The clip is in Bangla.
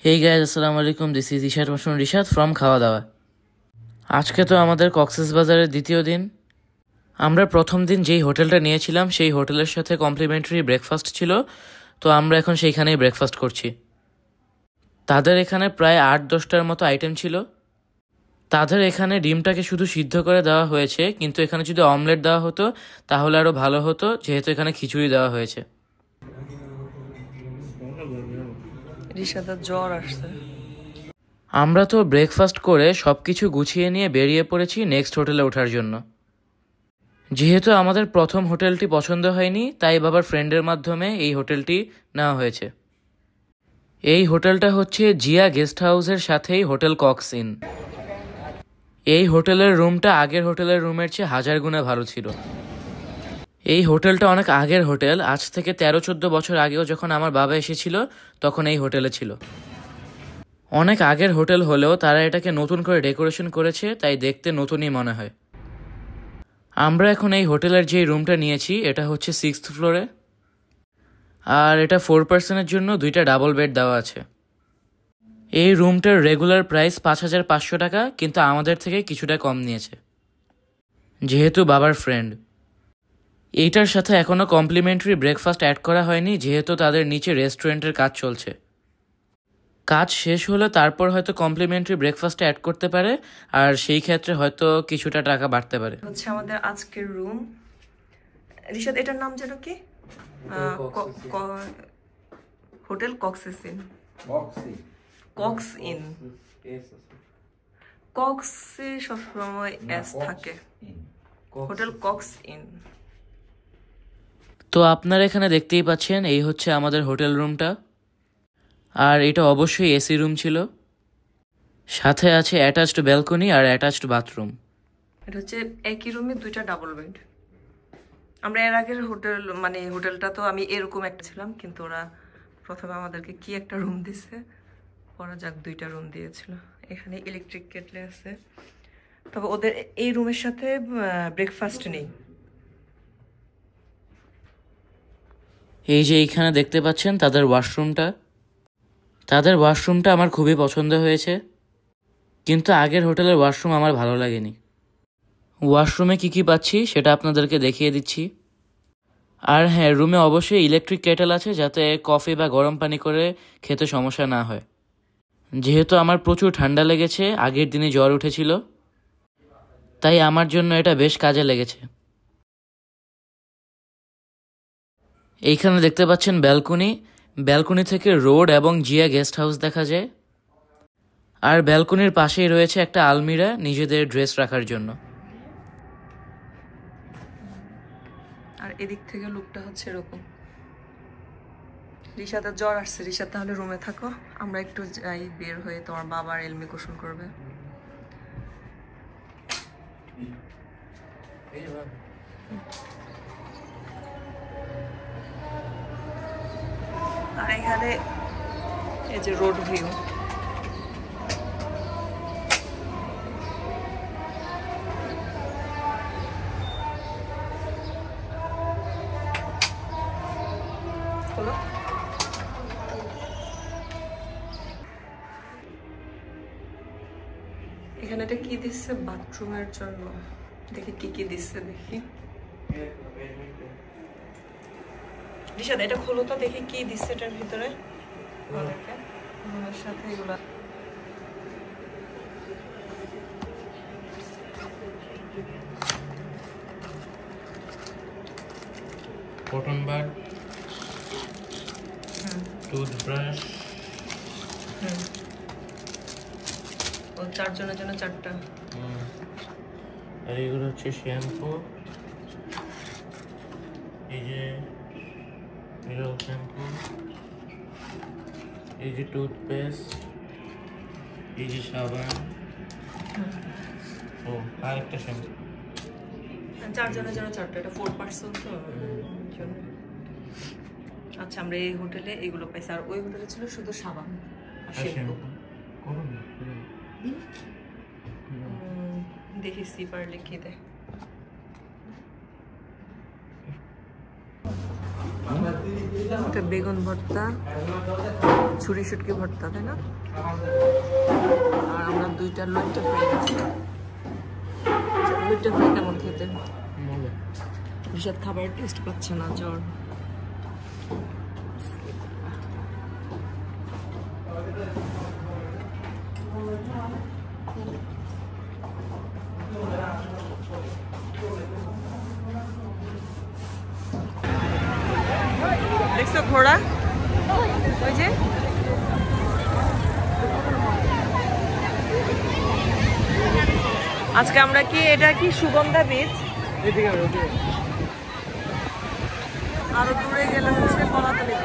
হেই গাইজ, আসসালামু আলাইকুম। This is Ishad Masum Rishad from খাওয়া দাওয়া। আজকে তো আমাদের কক্সবাজারের দ্বিতীয় দিন। আমরা প্রথম দিন যেই হোটেলটা নিয়েছিলাম সেই হোটেলের সাথে কমপ্লিমেন্টারি ব্রেকফাস্ট ছিল, তো আমরা এখন সেইখানেই ব্রেকফাস্ট করছি। তাদের এখানে প্রায় ৮-১০টার মতো আইটেম ছিল। তাদের এখানে ডিমটাকে শুধু সিদ্ধ করে দেওয়া হয়েছে, কিন্তু এখানে যদি অমলেট দেওয়া হতো তাহলে আরও ভালো হতো, যেহেতু এখানে খিচুড়ি দেওয়া হয়েছে। রিশাদের জ্বর আসছে। আমরা তো ব্রেকফাস্ট করে সব কিছু গুছিয়ে নিয়ে বেরিয়ে পড়েছি নেক্সট হোটেলে ওঠার জন্য। যেহেতু আমাদের প্রথম হোটেলটি পছন্দ হয়নি, তাই বাবার ফ্রেন্ডের মাধ্যমে এই হোটেলটি নেওয়া হয়েছে। এই হোটেলটা হচ্ছে জিয়া গেস্ট হাউসের সাথেই হোটেল কক্স ইন। এই হোটেলের রুমটা আগের হোটেলের রুমের চেয়ে 1000 গুণে ভালো ছিল। এই হোটেলটা অনেক আগের হোটেল, আজ থেকে 13-14 বছর আগেও যখন আমার বাবা এসেছিল তখন এই হোটেলে ছিল। অনেক আগের হোটেল হলেও তারা এটাকে নতুন করে ডেকোরেশন করেছে, তাই দেখতে নতুনই মনে হয়। আমরা এখন এই হোটেলের যে রুমটা নিয়েছি এটা হচ্ছে 6th ফ্লোরে, আর এটা 4 পার্সনের জন্য 2টা ডাবল বেড দেওয়া আছে। এই রুমটার রেগুলার প্রাইস 5500 টাকা, কিন্তু আমাদের থেকে কিছুটা কম নিয়েছে যেহেতু বাবার ফ্রেন্ড। এইটার সাথে এখনও কমপ্লিমেন্টারি ব্রেকফাস্ট অ্যাড করা হয়নি, যেহেতু তাদের নিচে রেস্টুরেন্টের কাজ চলছে। কাজ শেষ হলে তারপর হয়তো কমপ্লিমেন্টারি ব্রেকফাস্ট অ্যাড করতে পারে, আর সেই ক্ষেত্রে হয়তো কিছুটা টাকা বাড়তে পারে। হচ্ছে আমাদের আজকের রুম। রিশাদ, এটার নাম যেন কি? Hotel Cox's inn. Cox inn. কক্সে সবসময় এস থাকে। Hotel Cox inn. তো আপনারা এখানে দেখতেই পাচ্ছেন, এই হচ্ছে আমাদের হোটেল রুমটা, আর এটা অবশ্যই এসি রুম ছিল। সাথে আছে অ্যাটাচড ব্যালকনি আর অ্যাটাচড বাথরুম। এটা হচ্ছে একই রুমে 2টা ডাবল বেড। আমরা এর আগের হোটেলটা তো আমি এরকম একটা ছিলাম, কিন্তু ওরা প্রথমে আমাদেরকে কি একটা রুম দিছে, ওরা যাক 2টা রুম দিয়েছিল। এখানে ইলেকট্রিক কেটলে আছে, তবে ওদের এই রুমের সাথে ব্রেকফাস্ট নেই। এই যে এইখানে দেখতে পাচ্ছেন তাদের ওয়াশরুমটা আমার খুবই পছন্দ হয়েছে, কিন্তু আগের হোটেলের ওয়াশরুম আমার ভালো লাগেনি। ওয়াশরুমে কি পাচ্ছি সেটা আপনাদেরকে দেখিয়ে দিচ্ছি। আর হ্যাঁ, রুমে অবশ্যই ইলেকট্রিক কেটেল আছে, যাতে কফি বা গরম পানি করে খেতে সমস্যা না হয়। যেহেতু আমার প্রচুর ঠান্ডা লেগেছে, আগের দিনে জ্বর উঠেছিল, তাই আমার জন্য এটা বেশ কাজে লেগেছে। এইখানে দেখতে পাচ্ছেন ব্যালকনি থেকে রোড এবং জিয়া গেস্ট হাউস দেখা যায়। আর ব্যালকনির পাশেই রয়েছে একটা আলমিরা নিজেদের ড্রেস রাখার জন্য। আর এদিক থেকে লুকটা হচ্ছে এরকম। রিশাদের জ্বর আসছে। রিশাদ, তাহলে রুমে থাকো, আমরা একটু যাই বের হয়ে, তোমার বাবার এলমি গোসল করবে। আর এখানে এই যে রোড ভিউ। এখানে এটা কি দিচ্ছে বাথরুমের জন্য, দেখি কি দিচ্ছে। দেখি রিশাদ, এটা খোলো তো, দেখি কি দিচ্ছে এটার ভিতরে। সাথে এগুলা কটন বাড, টুথব্রাশ, ও 4 জনের জন্য 4টা। আর এগুলো হচ্ছে শ্যাম্পু, এই যে মিরর শ্যাম্পু, এই যে টুথপেস্ট, এই যে সাবান, ও আর একটা শ্যাম্পু। 4 জনের জন্য 4টা, এটা 4 পার্সন তো। আচ্ছা, আমরা এই হোটেলে এগুলো পাইছি, আর ওই হোটেলে ছিল শুধু সাবান আর শ্যাম্পু। দেখি সিপার লিখে দেয়। বেগুন ভর্তা, ছুরি শুটকি ভর্তা, তাই না? আর আমরা দুইটা লইট্টা ফ্রাই করছি। লইট্টা ফ্রাই কেমন খেতে? রিশাদ খাবারের টেস্ট পাচ্ছে না, জ্বর। দেখছো ঘোড়া? ওই যে আজকে আমরা কি, এটা কি সুগন্ধা বীচ? আরো দূরে গেলে হচ্ছে কলাতলি।